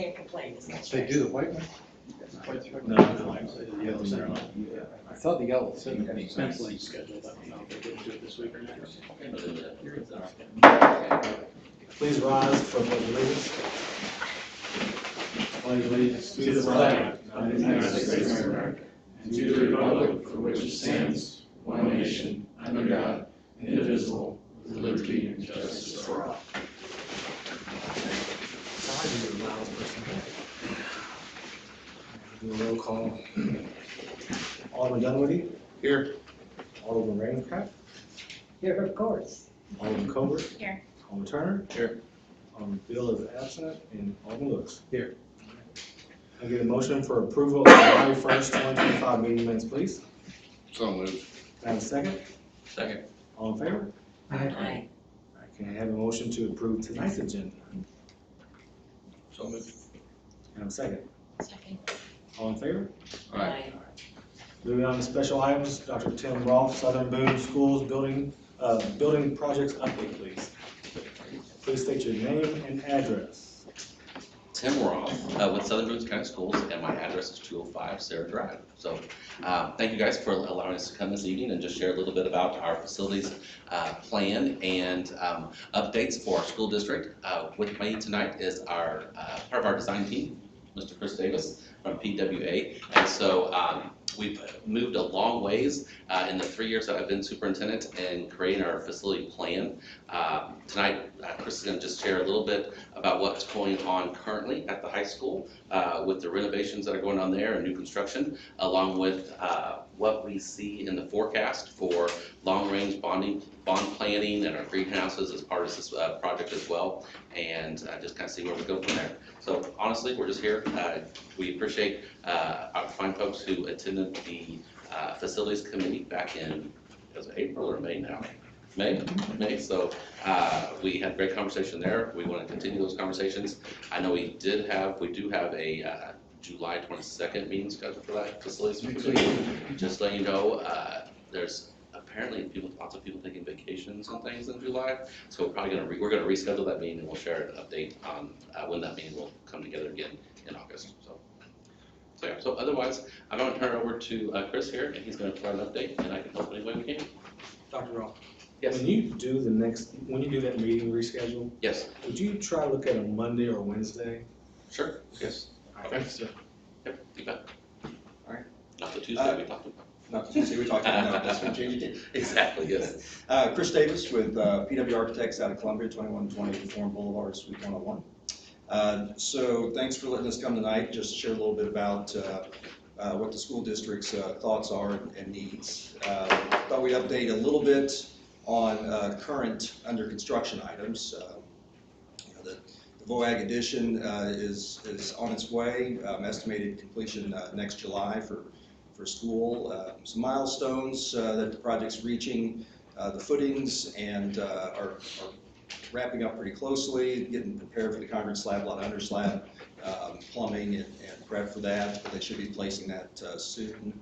can't complain as much. They do the white one? No, The yellow center. I thought the yellow. Penciling scheduled, I don't know if they didn't do it this week or next. Please rise for pledge allegiance. Pledge allegiance to the flag of the United States of America and to the republic for which it stands, one nation, under God, indivisible, with liberty and justice for all. Do a roll call. Alderman Dunwoody. Here. Alderman Ravenscraft. Here, of course. Alderman Covert. Here. Alderman Turner. Here. Alderman Bill is absent, and Alderman Lewis. Here. I get a motion for approval of the July 1st, 2025 meeting minutes, please. So moved. Can I have a second? Second. All in favor? Aye. Can I have a motion to approve tonight's agenda? So moved. Can I have a second? Second. All in favor? Aye. Moving on to special items, Dr. Tim Rolfe, Southern Boone Schools building projects update, please. Please state your name and address. Tim Roth with Southern Boone County Schools, and my address is 205 Sarah Drive. So thank you guys for allowing us to come this evening and just share a little bit about our facilities plan and updates for our school district. With me tonight is our part of our design team, Mr. Chris Davis from PWA, and so we've moved a long ways in the 3 years that I've been superintendent in creating our facility plan. Tonight, Chris is going to just share a little bit about what's going on currently at the high school with the renovations that are going on there and new construction, along with what we see in the forecast for long-range bond planning and our greenhouses as part of this project as well, and just kind of see where we go from there. So honestly, we're just here. We appreciate our fine folks who attended the facilities committee back in, was it April or May now? May. So we had a great conversation there. We want to continue those conversations. I know we do have a July 22nd meeting scheduled for that facilities committee. Just let you know, there's apparently lots of people taking vacations and things in July. So we're probably we're gonna reschedule that meeting, and we'll share an update on when that meeting will come together again in August. So yeah. So otherwise, I'm going to turn it over to Chris here, and he's going to provide an update, and I can help any way we can. Dr. Rolfe. Yes. When you do that meeting reschedule, Yes. would you try to look at a Monday or Wednesday? Sure. Yes. Okay. Yep. You bet. All right. Not the Tuesday we talked about. Not the Tuesday we talked about, no, that's going to change it. Exactly. Yes. Chris Davis with PW Architects out of Columbia, 2120 Forum Boulevard, Suite 101. So thanks for letting us come tonight, just to share a little bit about what the school district's thoughts are and needs. Thought we'd update a little bit on current under construction items. The VOAG addition is on its way, estimated completion next July for school. Some milestones that the project's reaching, the footings and are wrapping up pretty closely, getting prepared for the concrete slab, a lot of under slab, plumbing and prep for that, but they should be placing that soon.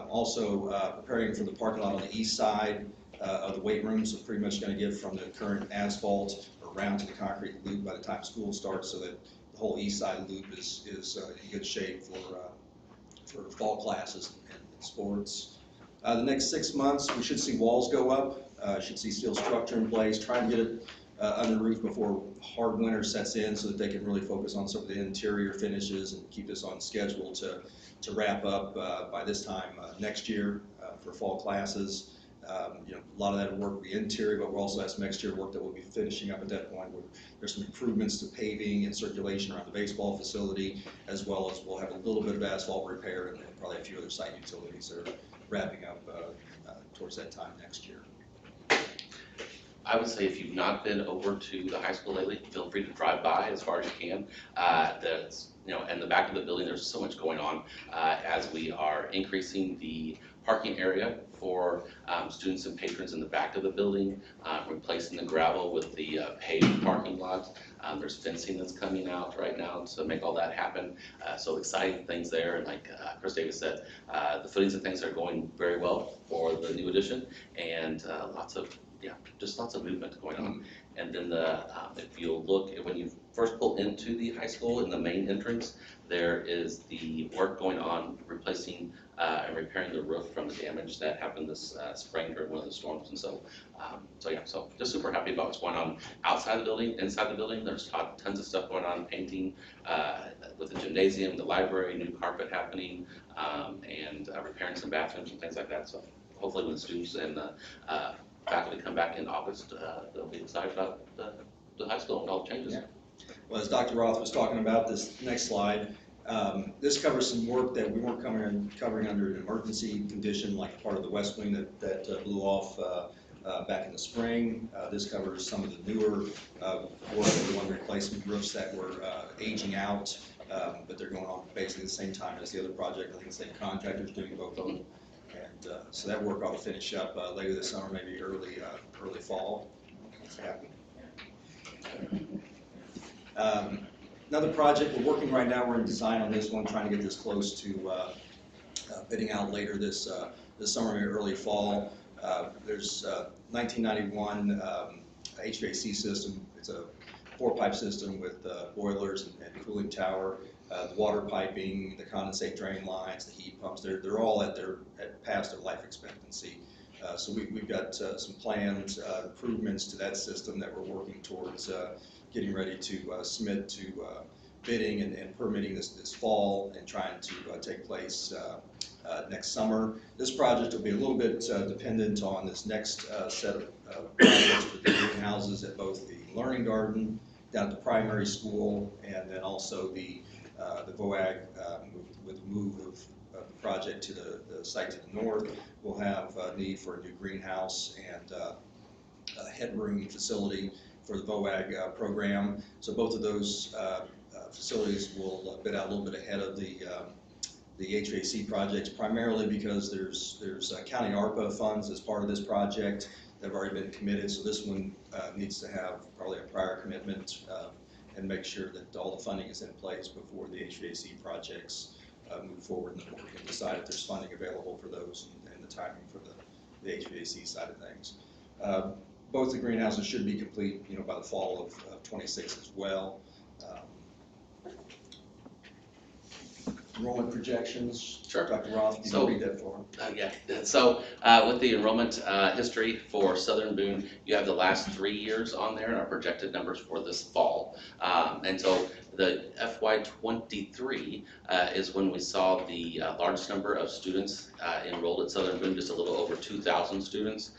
Also preparing for the parking lot on the east side of the weight room, so pretty much going to get from the current asphalt around to the concrete loop by the time school starts, so that the whole east side loop is in good shape for fall classes and sports. The next 6 months, we should see walls go up, should see steel structure in place, trying to get it under the roof before hard winter sets in so that they can really focus on some of the interior finishes and keep this on schedule to wrap up by this time next year for fall classes. A lot of that work will be interior, but we'll also have some exterior work that we'll be finishing up at that point. There's some improvements to paving and circulation around the baseball facility, as well as we'll have a little bit of asphalt repair and probably a few other site utilities that are wrapping up towards that time next year. I would say if you've not been over to the high school lately, feel free to drive by as far as you can. In the back of the building, there's so much going on as we are increasing the parking area for students and patrons in the back of the building, replacing the gravel with the paved parking lot. There's fencing that's coming out right now to make all that happen. So exciting things there, and like Chris Davis said, the footings and things are going very well for the new addition, and lots of movement going on. And then if you'll look, when you've first pull into the high school in the main entrance, there is the work going on replacing and repairing the roof from the damage that happened this spring during one of the storms. And so, so just super happy about what's going on outside the building. Inside the building, there's tons of stuff going on, painting with the gymnasium, the library, new carpet happening, and repairing some bathrooms and things like that. So hopefully when the students and the faculty come back in August, they'll be excited about the high school and all the changes. Yeah. Well, as Dr. Roth was talking about, this next slide, this covers some work that we weren't covering under an emergency condition, like part of the west wing that blew off back in the spring. This covers some of the newer work. We want to replace some roofs that were aging out, but they're going on basically the same time as the other project. I think the same contractor's doing both of them. And so that work ought to finish up later this summer, maybe early fall. It's happening. Another project we're working right now, we're in design on this one, trying to get this close to bidding out later this summer, maybe early fall. There's 1991 HVAC system. It's a 4-pipe system with boilers and cooling tower. The water piping, the condensate drain lines, the heat pumps, they're all at past their life expectancy. So we've got some plans, improvements to that system that we're working towards getting ready to submit to bidding and permitting this fall, and trying to take place next summer. This project will be a little bit dependent on this next set of projects for the greenhouses at both the Learning Garden down at the primary school, and then also the VOAG with the move of the project to the site to the north. We'll have a need for a new greenhouse and a headroom facility for the VOAG program. So both of those facilities will bid out a little bit ahead of the HVAC projects, primarily because there's county ARPA funds as part of this project that have already been committed. So this one needs to have probably a prior commitment and make sure that all the funding is in place before the HVAC projects move forward, and then we can decide if there's funding available for those and the timing for the HVAC side of things. Both the greenhouses should be complete, by the fall of 26 as well. Enrollment projections. Sure. Dr. Roth, you can read that for him. Yeah, so with the enrollment history for Southern Boone, you have the last 3 years on there and our projected numbers for this fall. And so the FY23 is when we saw the largest number of students enrolled at Southern Boone, just a little over 2,000 students.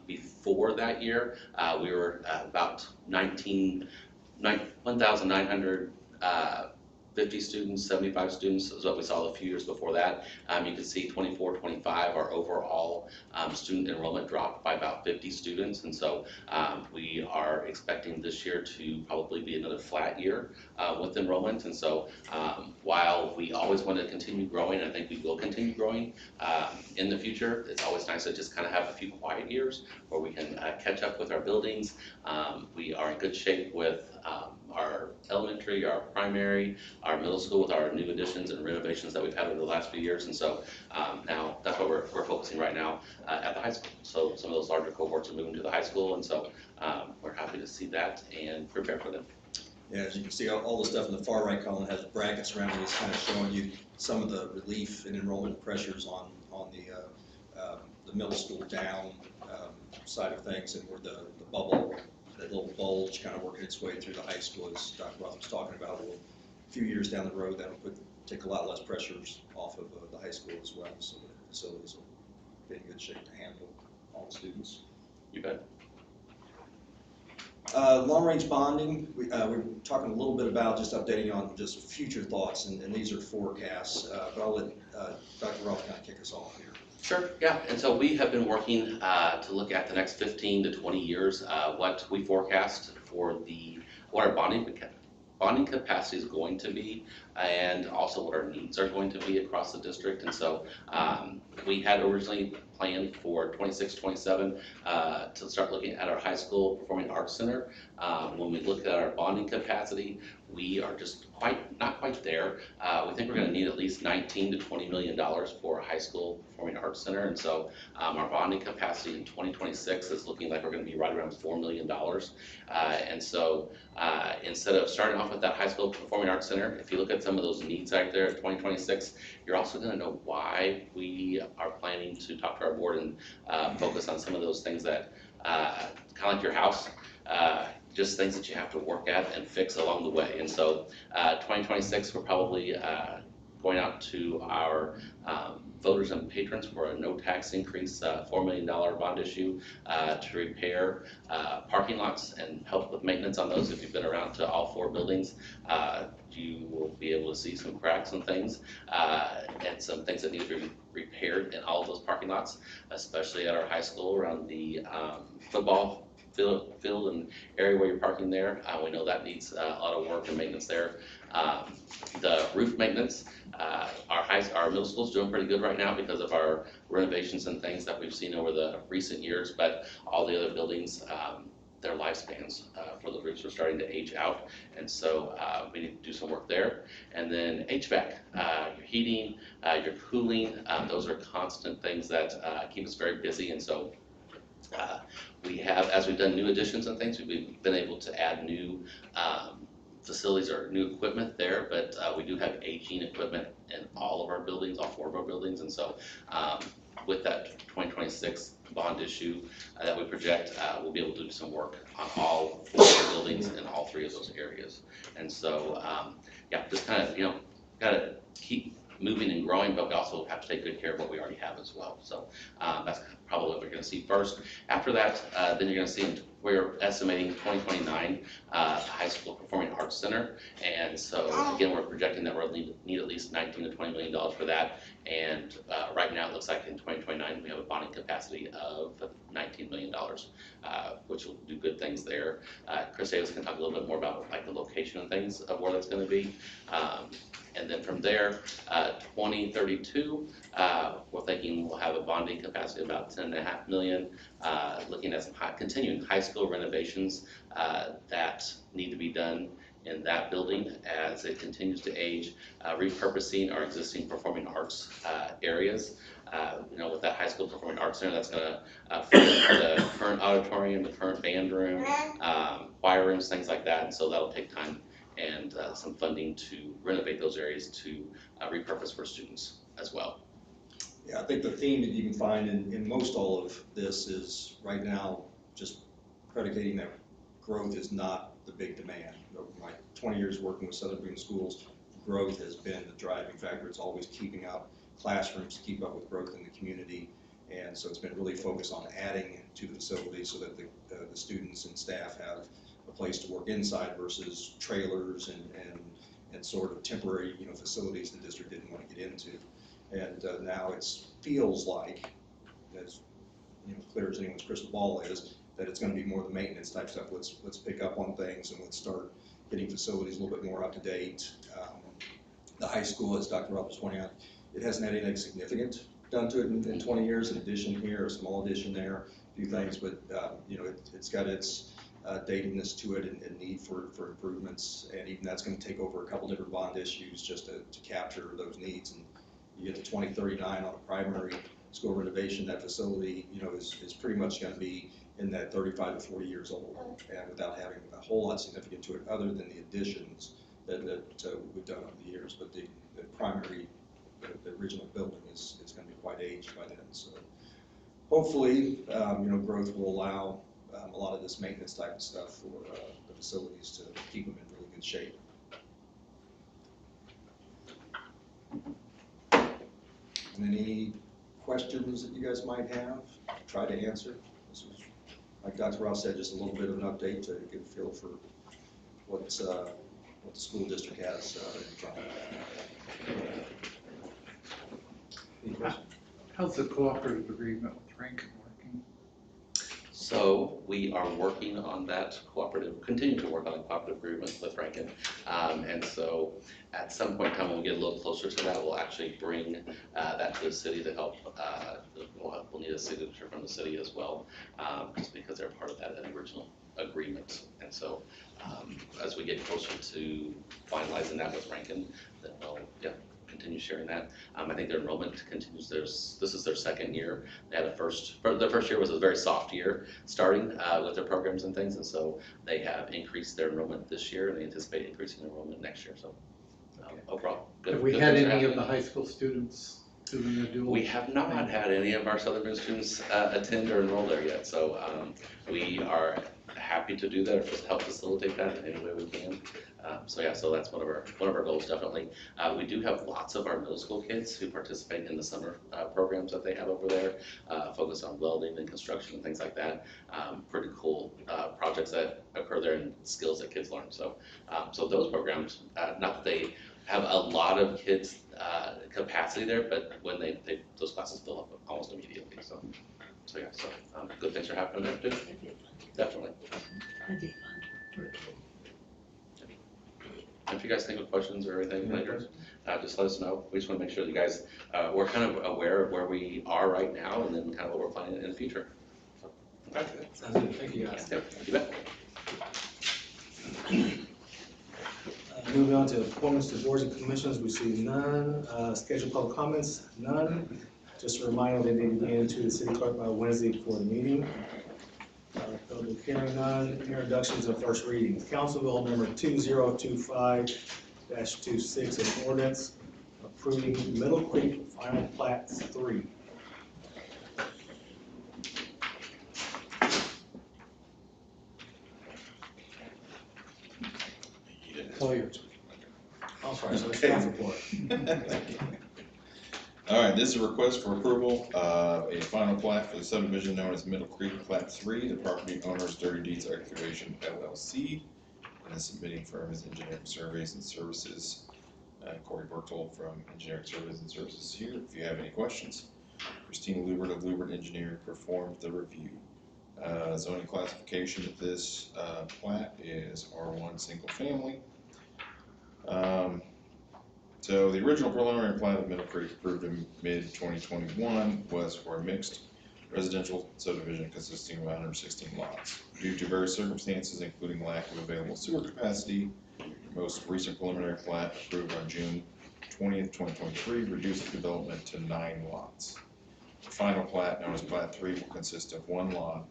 Before that year, we were about 1,950 students, 75 students is what we saw a few years before that. You can see 24, 25, our overall student enrollment dropped by about 50 students. And so we are expecting this year to probably be another flat year with enrollment. And so while we always want to continue growing, I think we will continue growing in the future, it's always nice to just kind of have a few quiet years where we can catch up with our buildings. We are in good shape with our elementary, our primary, our middle school with our new additions and renovations that we've had over the last few years. And so now that's what we're focusing right now at the high school. So some of those larger cohorts are moving to the high school, and so we're happy to see that and prepare for them. Yeah, as you can see, all the stuff in the far right column has brackets around it. It's kind of showing you some of the relief and enrollment pressures on the middle school down side of things, and where the bubble, that little bulge kind of working its way through the high school, as Dr. Roth was talking about. A few years down the road, that'll take a lot less pressures off of the high school as well, so the facilities will be in good shape to handle all the students. You bet. Long-range bonding, we're talking a little bit about just updating on just future thoughts, and these are forecasts, but I'll let Dr. Roth kind of kick us off here. Sure, yeah, and so we have been working to look at the next 15 to 20 years, what we forecast for what our bonding capacity is going to be, and also what our needs are going to be across the district. And so we had originally plan for 26-27 to start looking at our high school performing arts center. When we look at our bonding capacity, we are just not quite there. We think we're going to need at least $19 to $20 million for a high school performing arts center, and so our bonding capacity in 2026 is looking like we're going to be right around $4 million. And so instead of starting off with that high school performing arts center, if you look at some of those needs out there at 2026, you're also going to know why we are planning to talk to our board and focus on some of those things that kind of like your house. Just things that you have to work at and fix along the way. And so 2026, we're probably going out to our voters and patrons for a no tax increase, $4 million bond issue to repair parking lots and help with maintenance on those. If you've been around to all 4 buildings, you will be able to see some cracks and things and some things that need to be repaired in all of those parking lots, especially at our high school around the football field and area where you're parking there. We know that needs a lot of work and maintenance there. The roof maintenance, our middle school's doing pretty good right now because of our renovations and things that we've seen over the recent years, but all the other buildings, their lifespans for the roofs are starting to age out, and so we need to do some work there. And then HVAC, your heating, your cooling, those are constant things that keep us very busy, and so we have, as we've done new additions and things, we've been able to add new facilities or new equipment there, but we do have aging equipment in all of our buildings, all 4 of our buildings, and so with that 2026 bond issue that we project, we'll be able to do some work on all 4 of our buildings in all 3 of those areas. And so, yeah, just kind of, gotta keep moving and growing, but we also have to take good care of what we already have as well. So that's probably what we're going to see first. After that, then you're going to see we're estimating 2029 high school performing arts center, and so again we're projecting that we'll need at least $19 to $20 million for that. And right now it looks like in 2029 we have a bonding capacity of $19 million, which will do good things there. Chris Davis can talk a little bit more about like the location and things of where that's going to be. And then from there, 2032, we're thinking we'll have a bonding capacity of about $10.5 million, looking at some continuing high school renovations that need to be done in that building as it continues to age, repurposing our existing performing arts areas. With that high school performing arts center, that's going to fit the current auditorium, the current band room, choir rooms, things like that, and so that'll take time and some funding to renovate those areas to repurpose for students as well. Yeah, I think the theme that you can find in most all of this is right now just predicating that growth is not the big demand. Over my 20 years working with Southern Boone Schools, growth has been the driving factor. It's always keeping up classrooms to keep up with growth in the community, and so it's been really focused on adding to the facility so that the students and staff have a place to work inside versus trailers and sort of temporary facilities the district didn't want to get into. And now it feels like, as clear as anyone's crystal ball is, that it's going to be more the maintenance type stuff. Let's pick up on things and let's start getting facilities a little bit more up to date. The high school, as Dr. Rob was pointing out, it hasn't had anything significant done to it in 20 years. An addition here, a small addition there, a few things, but it's got its datiness to it and need for improvements, and even that's going to take over a couple different bond issues just to capture those needs. And you get to 2039 on a primary school renovation, that facility is pretty much going to be in that 35 to 40 years old, and without having a whole lot significant to it other than the additions that we've done over the years. But the primary, the original building is going to be quite aged by then. So hopefully growth will allow a lot of this maintenance type of stuff for the facilities to keep them in really good shape. And any questions that you guys might have, try to answer. This was, like Dr. Ross said, just a little bit of an update to get a feel for what the school district has in front of it. Any questions? How's the cooperative agreement with Rankin working? So we are working on that continue to work on a cooperative agreement with Rankin. And so at some point in time, when we get a little closer to that, we'll actually bring that to the city to help. We'll need a signature from the city as well, just because they're part of that original agreement. And so as we get closer to finalizing that with Rankin, then we'll continue sharing that. I think their enrollment continues. This is their second year. They had the first year was a very soft year starting with their programs and things, and so they have increased their enrollment this year, and they anticipate increasing enrollment next year. So overall, good. Have we good had things are any of happening. the high school students doing their dual? We have not had any of our Southern Miss students attend or enroll there yet, so we are happy to do that, or just help facilitate that in any way we can. So that's one of our goals, definitely. We do have lots of our middle school kids who participate in the summer programs that they have over there, focus on welding and construction and things like that. Pretty cool projects that occur there and skills that kids learn. So those programs, not that they have a lot of kids capacity there, but when those classes fill up almost immediately. So good things are happening there too. Definitely. That'd be fun for a kid. If you guys think of questions or anything later, just let us know. We just want to make sure that you guys, we're kind of aware of where we are right now and then kind of what we're planning in the future. So, okay. Sounds good, thank you guys. Yeah, you bet. Moving on to appointments to boards and commissions, we see none. Scheduled public comments, none. Just a reminder, they need to be into the city clerk by Wednesday before the meeting. Public hearing none. Introductions and first readings. Council Bill number 2025-26, an ordinance approving Middle Creek Final Plat 3. Oh, sorry, so staff report. All right, this is a request for approval of a final plat for the subdivision known as Middle Creek Plat 3. The property owner's Dirty Deeds Excavation LLC, and the submitting firm is Engineering Surveys and Services. Corey Bertel from Engineering Surveys and Services is here. If you have any questions, Christina Lubert of Lubert Engineering performed the review. Zoning classification of this plat is R1 single family. So the original preliminary plat of Middle Creek approved in mid-2021 was for a mixed residential subdivision consisting of 116 lots. Due to various circumstances, including lack of available sewer capacity, the most recent preliminary plat approved on June 20th, 2023 reduced the development to 9 lots. The final plat, known as Plat 3, will consist of 1 lot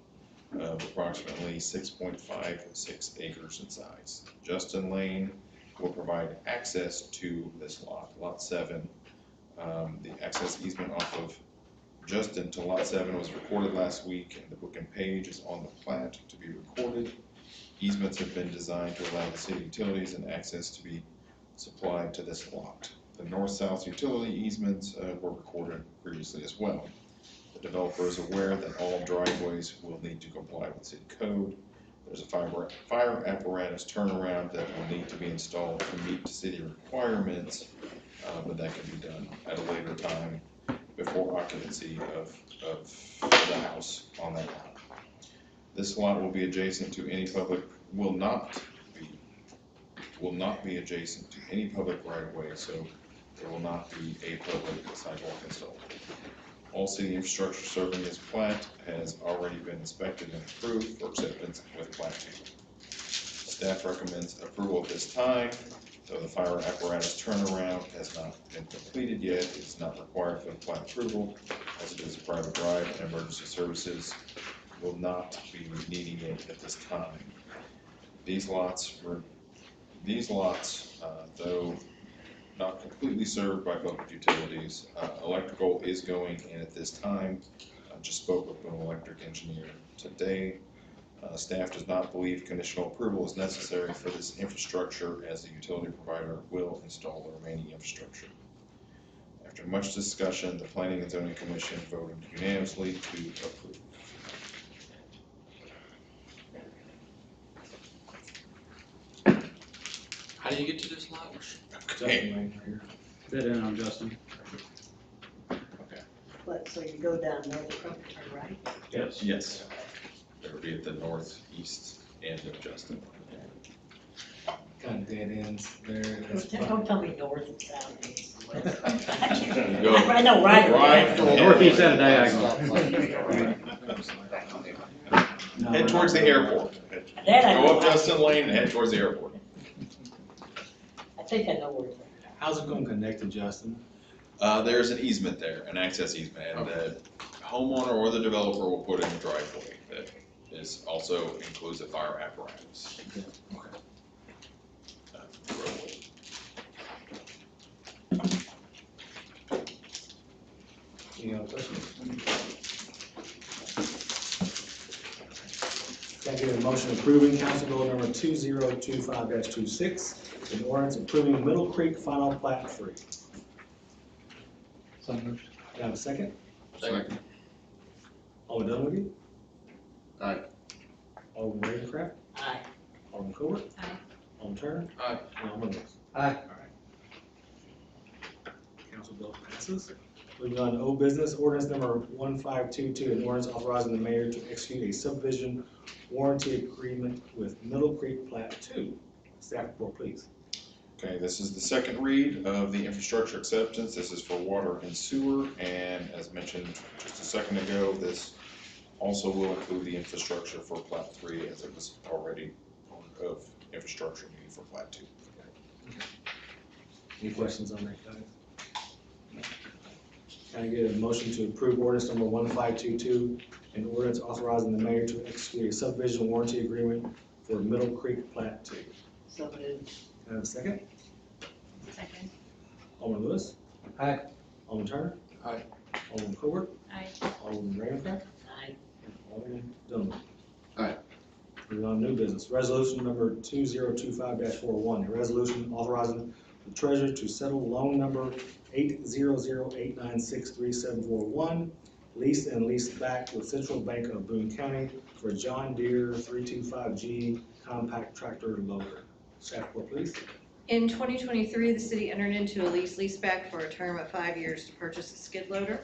of approximately 6.56 acres in size. Justin Lane will provide access to this lot, Lot 7. The access easement off of Justin to Lot 7 was recorded last week, and the book and page is on the plat to be recorded. Easements have been designed to allow the city utilities and access to be supplied to this lot. The north-south utility easements were recorded previously as well. The developer is aware that all driveways will need to comply with city code. There's a fire apparatus turnaround that will need to be installed to meet city requirements, but that can be done at a later time before occupancy of the house on that lot. This lot will be adjacent to any will not be adjacent to any public right of way, so there will not be a public sidewalk installed. All city infrastructure serving this plat has already been inspected and approved for acceptance with Plat 2. Staff recommends approval at this time, though the fire apparatus turnaround has not been completed yet. It is not required for the plat approval, as it is a private drive, and emergency services will not be needing it at this time. These lots, though not completely served by public utilities. Electrical is going in at this time. I just spoke with an electric engineer today. Staff does not believe conditional approval is necessary for this infrastructure, as the utility provider will install the remaining infrastructure. After much discussion, the Planning and Zoning Commission voted unanimously to approve. How do you get to this lot? Justin Lane right here. Dead end on Justin. What, so you go down North Front, turn right? Yes. Yes. It'll be at the northeast end of Justin. Kind of dead ends there. That's fine. Don't tell me north and south, east and west. Go I know, right? right. Northeast at a diagonal. Head towards the airport. That I Go know. up Justin Lane and head towards the airport. I think I know where it's at. How's it going to connect to Justin? There's an easement there, an access easement, and the homeowner or the developer will put in a driveway that is also includes a fire apparatus. Roadway. Any other questions? Can I get a motion approving council bill number 2025-26, an ordinance approving Middle Creek final plat 3? So moved. Can I have a second? Second. Alderman Dunwoody? Aye. Alderman Ravencraft? Aye. Alderman Covert? Aye. Alderman Turner? Aye. And Alderman Lewis? Aye. Council bill passes. Moving on to old business, ordinance number 1522, an ordinance authorizing the mayor to execute a subdivision warranty agreement with Middle Creek Plat 2. Staff report, please. Okay, this is the second read of the infrastructure acceptance. This is for water and sewer, and as mentioned just a second ago, this also will include the infrastructure for Plat 3 as it was already part of infrastructure needed for Plat 2. Any questions on that, guys? Can I get a motion to approve ordinance number 1522, an ordinance authorizing the mayor to execute a subdivision warranty agreement for Middle Creek Plat 2? So moved. Can I have a second? Second. Alderman Lewis? Aye. Alderman Turner? Aye. Alderman Covert? Aye. Alderman Ravencraft? Aye. Alderman Dunwoody? Aye. Moving on to new business, resolution number 2025-41, a resolution authorizing the treasurer to settle loan number 80089633741, lease and lease back with Central Bank of Boone County for John Deere 325G compact tractor loader. Staff report, please. In 2023, the city entered into a leaseback for a term of 5 years to purchase a skid loader.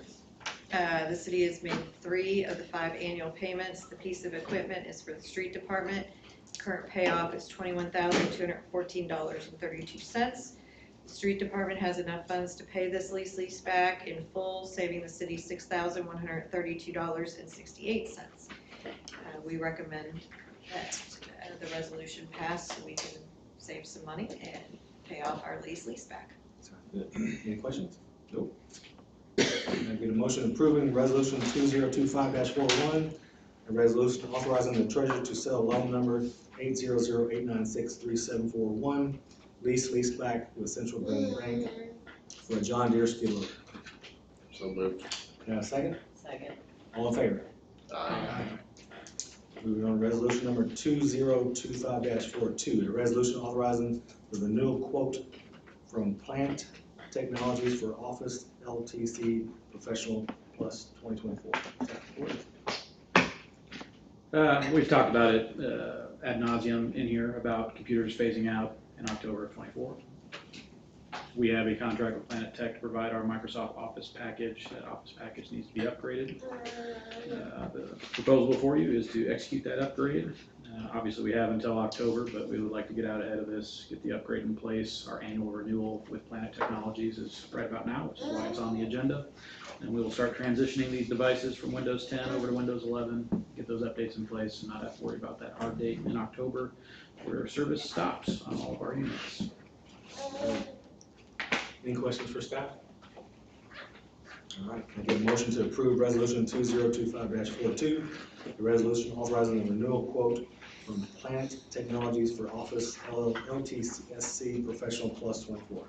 The city has made 3 of the 5 annual payments. The piece of equipment is for the street department. Current payoff is $21,214.32. The street department has enough funds to pay this lease back in full, saving the city $6,132.68. We recommend that the resolution pass so we can save some money and pay off our lease back. Sounds good. Any questions? Nope. Can I get a motion approving resolution 2025-41, a resolution authorizing the treasurer to sell loan number 80089633741, lease back with Central Bank for a John Deere skid loader. So moved. Can I have a second? Second. All in favor? Aye. Moving on to resolution number 2025-42, a resolution authorizing the renewal quote from Plant Technologies for Office LTC Professional Plus 2024. We've talked about it ad nauseum in here about computers phasing out in October of '24. We have a contract with Planet Tech to provide our Microsoft Office package. That Office package needs to be upgraded. The proposal before you is to execute that upgrade. Obviously, we have until October, but we would like to get out ahead of this, get the upgrade in place. Our annual renewal with Planet Technologies is right about now, which is why it's on the agenda. And we will start transitioning these devices from Windows 10 over to Windows 11, get those updates in place and not have to worry about that hard date in October where service stops on all of our units. Any questions for staff? All right, can I get a motion to approve resolution 2025-42, the resolution authorizing the renewal quote from Plant Technologies for Office LTSC Professional Plus 24?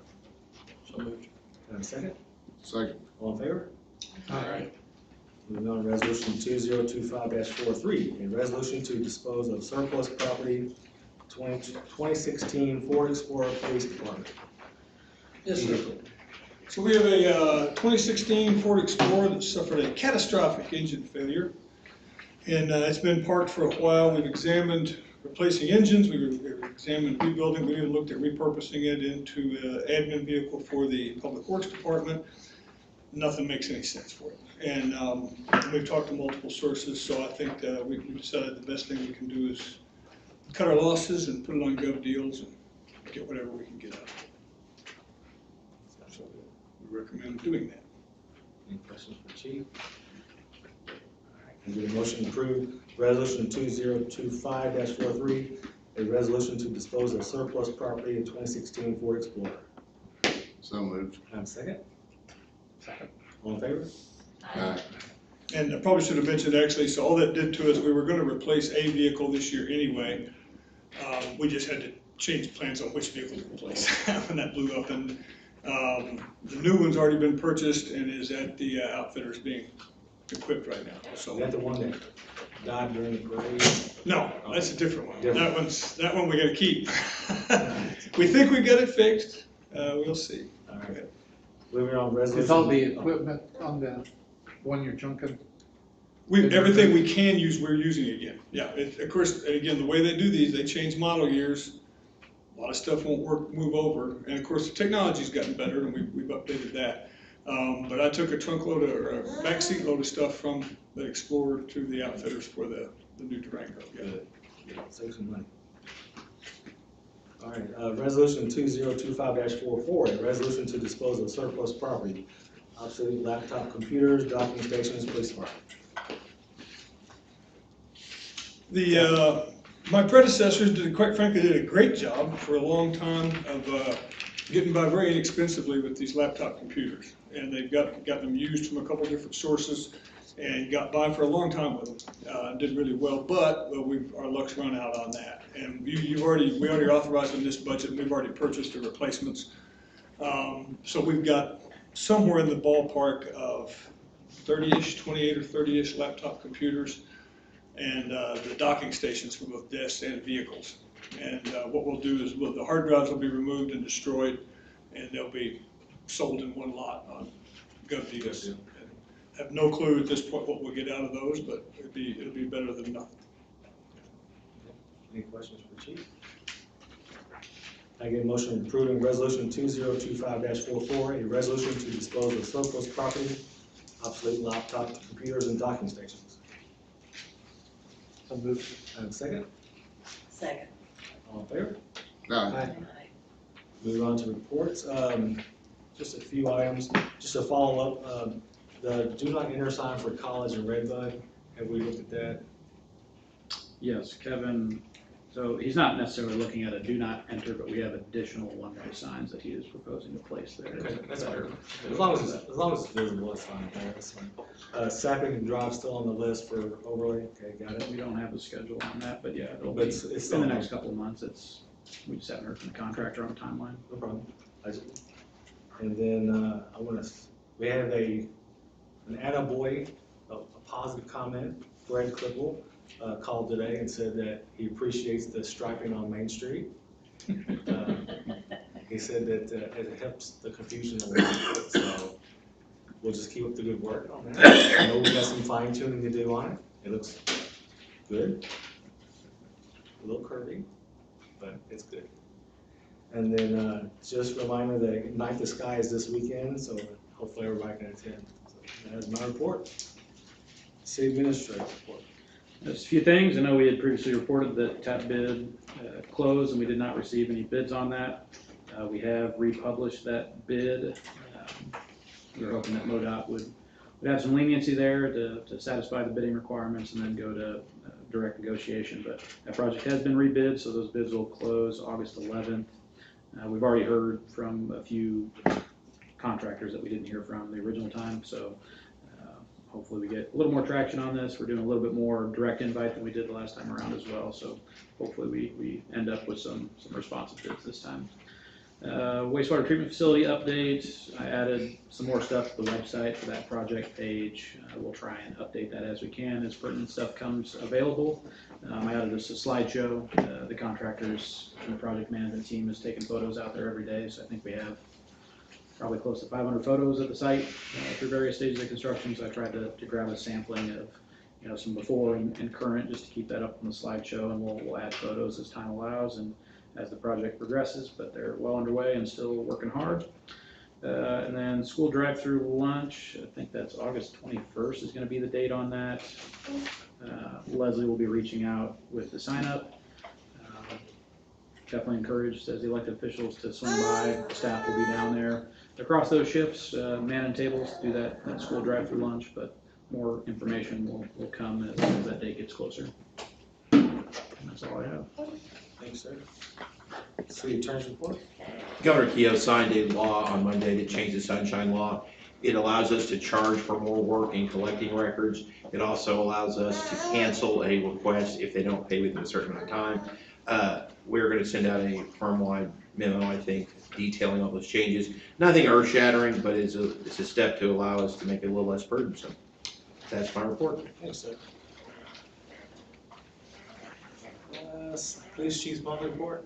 So moved. Can I have a second? Second. All in favor? Aye. Moving on to resolution 2025-43, a resolution to dispose of surplus property, 2016 Ford Explorer Police Department. Yes, sir. So we have a 2016 Ford Explorer that suffered a catastrophic engine failure. And it's been parked for a while. We've examined replacing engines, we've examined rebuilding, we even looked at repurposing it into an admin vehicle for the Public Works Department. nothing makes any sense for it. And we've talked to multiple sources, so I think we decided the best thing we can do is cut our losses and put it on gov deals and get whatever we can get out of it. So we recommend doing that. Any questions for Chief? All right, can I get a motion to approve resolution 2025-43, a resolution to dispose of surplus property in 2016 Ford Explorer? So moved. Can I have a second? Second. All in favor? And I probably should have mentioned actually, so all that did to us, we were gonna replace a vehicle this year anyway. We just had to change plans on which vehicle to replace when that blew up. And the new one's already been purchased and is at the outfitters being equipped right now, Is so. that the one that died during the parade? No, that's a different one. Different. That one we gotta keep. We think we got it fixed, we'll see. All right. Moving on, resolution. Is all the equipment on the one you're junking? Everything we can use, we're using again. Yeah, of course, and again, the way they do these, they change model years. A lot of stuff won't move over. And of course, the technology's gotten better and we've updated that. But I took a trunk load or a backseat load of stuff from the Explorer to the outfitters for the new Durango. Yeah. Good. Save some money. All right, resolution 2025-44, a resolution to dispose of surplus property, obsolete laptop computers, docking stations, police department. My predecessors quite frankly, did a great job for a long time of getting by very inexpensively with these laptop computers. And they've got them used from a couple different sources and got by for a long time with them. Did really well, but our luck's run out on that. And we already authorized in this budget, and we've already purchased the replacements. So we've got somewhere in the ballpark of 30-ish, 28 or 30-ish laptop computers, and the docking stations for both desks and vehicles. And what we'll do is the hard drives will be removed and destroyed, and they'll be sold in one lot on gov deals. Have no clue at this point what we'll get out of those, but it'll be better than nothing. Any questions for Chief? I get a motion approving resolution 2025-44, a resolution to dispose of surplus property, obsolete laptop computers, and docking stations. So moved. And a second? Second. All in favor? Aye. Move on to reports. Just a few items, just to follow up, the do not enter sign for College and Redbud, have we looked at that? Yes, Kevin, so he's not necessarily looking at a do not enter, but we have additional one-way signs that he is proposing to place there. Okay, that's fine. As long as it's visible, it's fine. That's fine. Sapping Drive still on the list for overlay, okay, got it. We don't have a schedule on that, but yeah, it'll But be it's in still the on. next couple of months. We just haven't heard from the contractor on a timeline. No problem. And then we have an attaboy, a positive comment. Fred Clipple called today and said that he appreciates the striping on Main Street. He said that it helps the confusion a little, so we'll just keep up the good work on that. I know we got some fine tuning to do on it. It looks good. A little curvy, but it's good. And then just a reminder that Ignite the Sky is this weekend, so hopefully everybody can attend. So that is my report. City Administrator report. Just a few things. I know we had previously reported that TAP bid closed and we did not receive any bids on that. We have republished that bid. We were hoping that MoDOT would have some leniency there to satisfy the bidding requirements and then go to direct negotiation. But that project has been rebid, so those bids will close August 11th. We've already heard from a few contractors that we didn't hear from the original time, so hopefully we get a little more traction on this. We're doing a little bit more direct invite than we did the last time around as well, so hopefully we end up with some responsive bids this time. Wastewater treatment facility update. I added some more stuff to the website for that project page. We'll try and update that as we can as pertinent stuff comes available. I added this a slideshow. The contractors and the project management team is taking photos out there every day, so I think we have probably close to 500 photos at the site through various stages of construction. So I tried to grab a sampling of some before and current just to keep that up on the slideshow, and we'll add photos as time allows and as the project progresses, but they're well underway and still working hard. And then school drive-through lunch, I think that's August 21st is going to be the date on that. Leslie will be reaching out with the sign-up. Definitely encouraged as the elected officials to swing by. Staff will be down there across those shifts, manning tables to do that school drive-through lunch, but more information will come as that date gets closer. And that's all I have. Thanks, sir. City Attorney's report. Governor Keogh signed a law on Monday that changed the sunshine law. It allows us to charge for more work in collecting records. It also allows us to cancel a request if they don't pay within a certain amount of time. We're going to send out a firm-wide memo, I think, detailing all those changes. Nothing earth-shattering, but it's a step to allow us to make it a little less burdensome. That's my report. Thanks, sir. Police Chief's monthly report.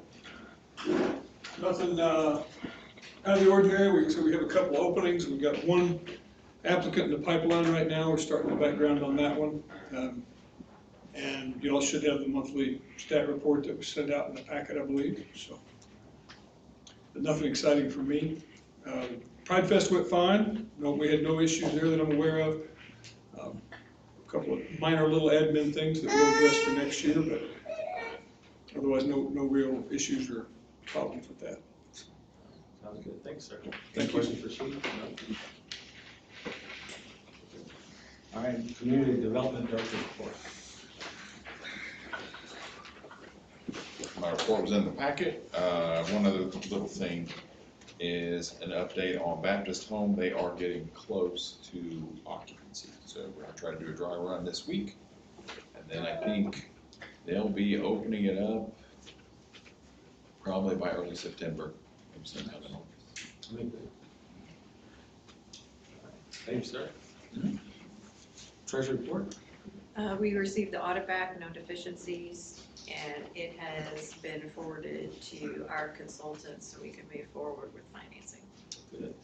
Nothing out of the ordinary. So we have a couple openings. We've got one applicant in the pipeline right now. We're starting the background on that one. And you all should have the monthly stat report that was sent out in the packet, I believe. So, but nothing exciting for me. Pride Fest went fine. No, we had no issues there that I'm aware of. A couple of minor little admin things that we'll address for next year, but otherwise no real issues or problems with that. Sounds good. Thanks, sir. Thank you. Questions for Chief? All right, Community Development Director report. My report was in the packet. One other little thing is an update on Baptist Home. They are getting close to occupancy. So we're gonna try to do a dry run this week. And then I think they'll be opening it up probably by early September. Sometime in August. Thanks, sir. Treasury report. We received the audit back, no deficiencies, and it has been forwarded to our consultants so we can move forward with financing. Good.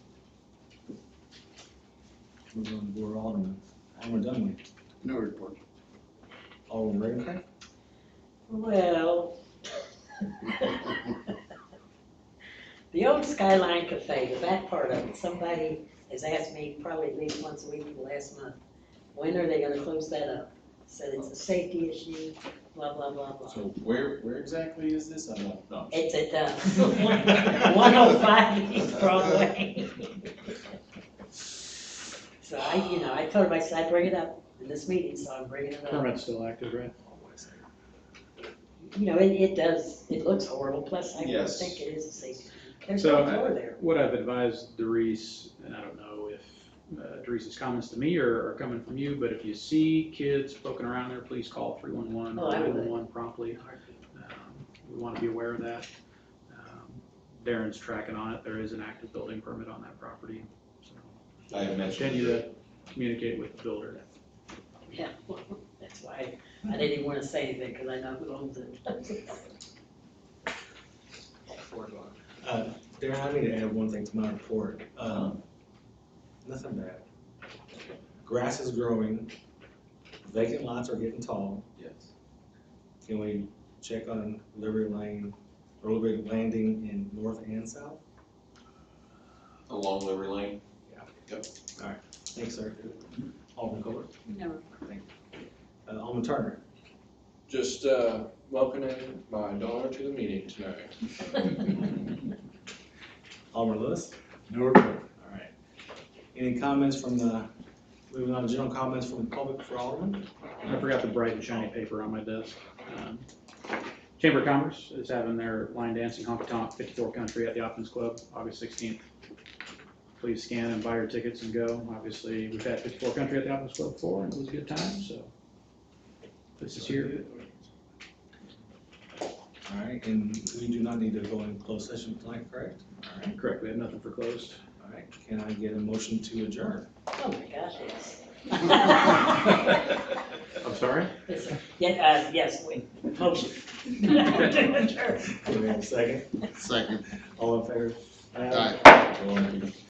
Move on to board Alderman. Alderman Dunley. No report. Alderman Ravencraft. Well, the old Skyline Cafe, the back part of it, somebody has asked me probably at least once a week for the last month, when are they gonna close that up? Said it's a safety issue, blah, blah, blah, blah. So where exactly is this? I don't know. It's at 105 East Broadway. So I told him, I said I'd bring it up in this meeting, so I'm bringing it up. Permit's still active, right? It does, it looks horrible, plus I don't Yes. think it is a safety. There's So, no floor there. what I've advised Doris, and I don't know if Doris's comments to me are coming from you, but if you see kids poking around there, please call 311 Oh, or I will. 911 promptly. We want to be aware of that. Darren's tracking on it. There is an active building permit on that property. So I had mentioned continue to communicate with the builder. Yeah, that's why I didn't even want to say anything, because I know who owns it. Darren, I need to add one thing to my report. Nothing bad. Grass is growing, vacant lots are getting tall. Yes. Can we check on Liberty Lane, or Liberty Landing in north and south? Along Liberty Lane. Thanks, sir. Alderman Kohler. No. Alderman Turner. Just welcoming my daughter to the meeting tonight. Alderman Lewis. No report. All right. Any comments from moving on to general comments from the public for Alderman? I forgot the bright and shiny paper on my desk. Chamber of Commerce is having their line dancing honky tonk 54 Country at the Optimist Club, August 16th. Please scan and buy your tickets and go. Obviously, we've had 54 Country at the Optimist Club before, and it was a good time, so this is here. All right, and we do not need to go in closed session tonight, correct? All right, Correct, we have nothing for closed. all right. Can I get a motion to adjourn? Oh my gosh, yes. I'm sorry? Yes, wait, motion. Can we have a second? Second. All in favor? Aye. Go on.